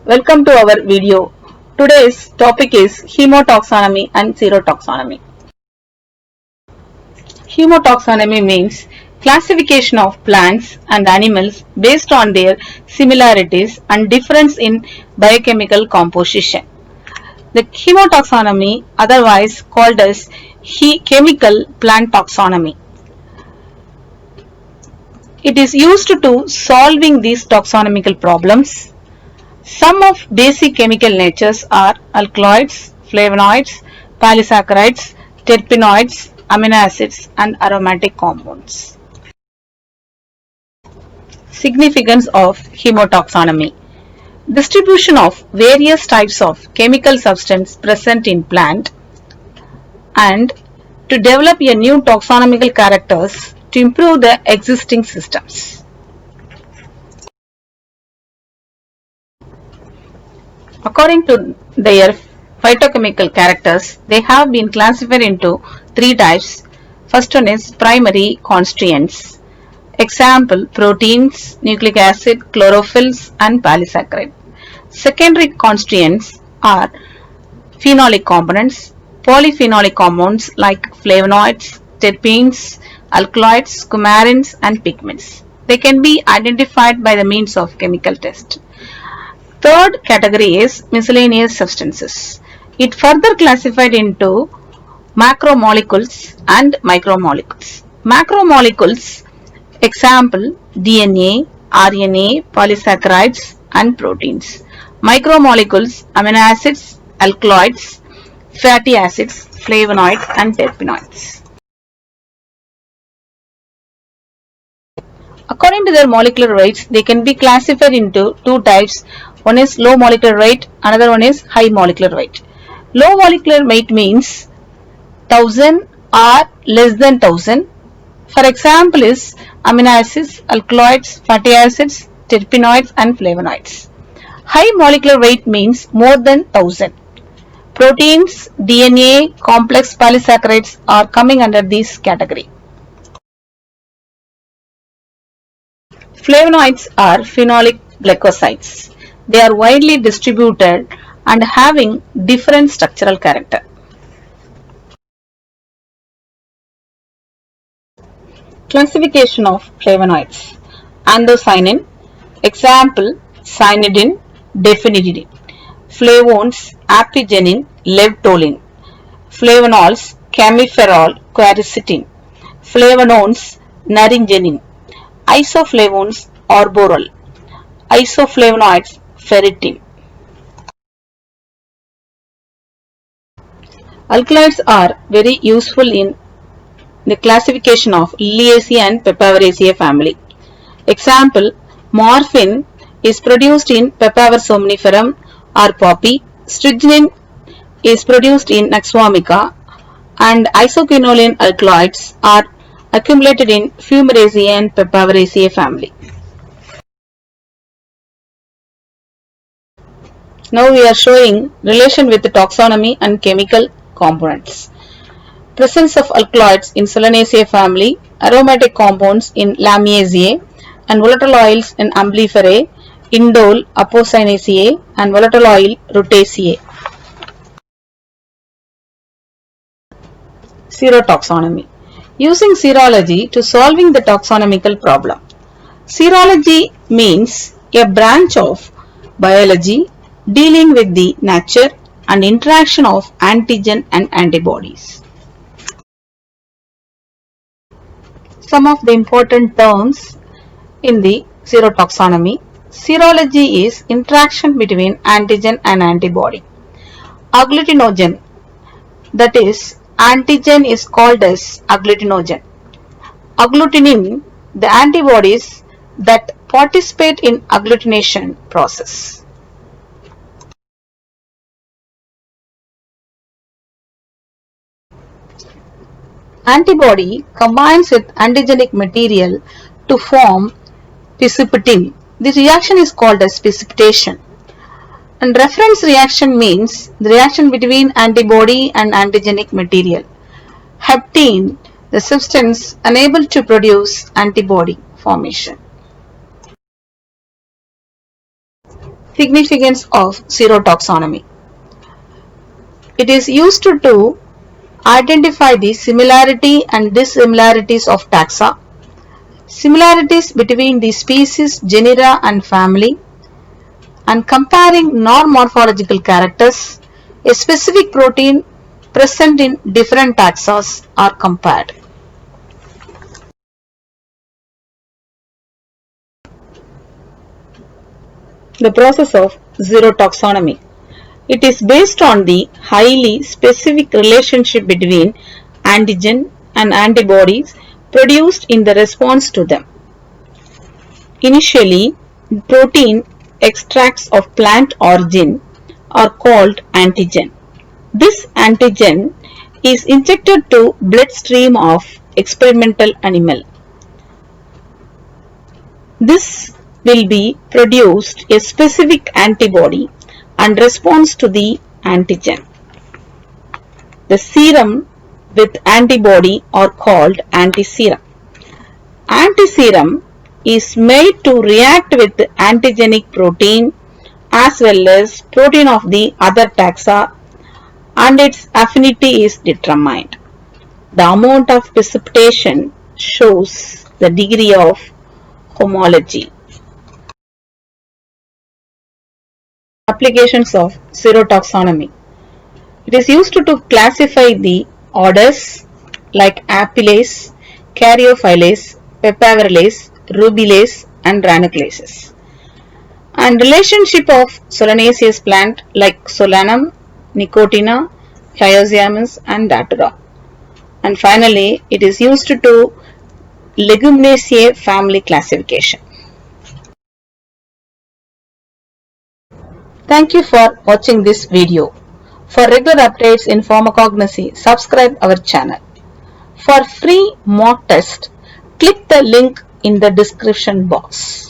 Welcome to our video. Today's topic is chemotaxonomy and serotaxonomy. Chemotaxonomy means classification of plants and animals based on their similarities and difference in biochemical composition. The chemotaxonomy, otherwise called as chemical plant taxonomy. It is used to solving these taxonomical problems. Some of basic chemical natures are alkaloids, flavonoids, polysaccharides, terpenoids, amino acids and aromatic compounds. Significance of chemotaxonomy. Distribution of various types of chemical substance present in plant and to develop a new taxonomical characters to improve the existing systems. According to their phytochemical characters, they have been classified into three types. First one is primary constituents. Example, proteins, nucleic acid, chlorophylls and polysaccharide. Secondary constituents are phenolic components, polyphenolic compounds like flavonoids, terpenes, alkaloids, coumarins and pigments. They can be identified by the means of chemical test. Third category is miscellaneous substances. It further classified into macromolecules and micromolecules. Macromolecules, example DNA, RNA, polysaccharides and proteins. Micromolecules, amino acids, alkaloids, fatty acids, flavonoids and terpenoids. According to their molecular weights, they can be classified into two types. One is low molecular weight, another one is high molecular weight. Low molecular weight means 1000 or less than 1000. For example is amino acids, alkaloids, fatty acids, terpenoids and flavonoids. High molecular weight means more than 1000. Proteins, DNA, complex polysaccharides are coming under this category. Flavonoids are phenolic glycosides. They are widely distributed and having different structural character. Classification of flavonoids. Anthocyanin, example cyanidin, defenydin. Flavones, apigenin, levtolin. Flavonols, camiferol, quercetin. Flavonones, naringenin. Isoflavones, arborol. Isoflavonoids, ferritin. Alkaloids are very useful in the classification of Liliaceae and Papaver family. Example, morphine is produced in Papaver somniferum or poppy. Strychnine is produced in Nux vomica and isoquinoline alkaloids are accumulated in Fumaraceae and Papaveraceae family. Now we are showing relation with the taxonomy and chemical components. Presence of alkaloids in Solanaceae family, aromatic compounds in Lamiaceae and volatile oils in Umbelliferae, indole, Apocynaceae and volatile oil Rutaceae. Serotaxonomy. Using serology to solving the taxonomical problem. Serology means a branch of biology dealing with the nature and interaction of antigen and antibodies. Some of the important terms in the serotaxonomy. Serology is interaction between antigen and antibody. Agglutinogen, that is, antigen is called as agglutinogen. Agglutinin, the antibodies that participate in agglutination process. Antibody combines with antigenic material to form precipitin. This reaction is called as precipitation. And reference reaction means the reaction between antibody and antigenic material. Heptene, the substance unable to produce antibody formation. Significance of zero taxonomy. It is used to identify the similarity and dissimilarities of taxa, similarities between the species, genera and family, and comparing non-morphological characters. A specific protein present in different taxa are compared. The process of zero taxonomy. It is based on the highly specific relationship between antigen and antibodies produced in the response to them. Initially, protein extracts of plant origin are called antigen. This antigen is injected to bloodstream of experimental animal. This will be produced a specific antibody and response to the antigen. The serum with antibody are called antiserum. Antiserum is made to react with antigenic protein as well as protein of the other taxa, and its affinity is determined. The amount of precipitation shows the degree of homology. Applications of zero taxonomy. It is used to classify the orders like Apelase, Caryophyllase, Papaverellase, Rubilase and Ranunculales, and relationship of solanaceous plant like Solanum, Nicotina, Hyoscyamus and Datura. And finally, it is used to Leguminosae family classification. Thank you for watching this video. For regular updates in pharmacognosy, subscribe our channel. For free mock test, click the link in the description box.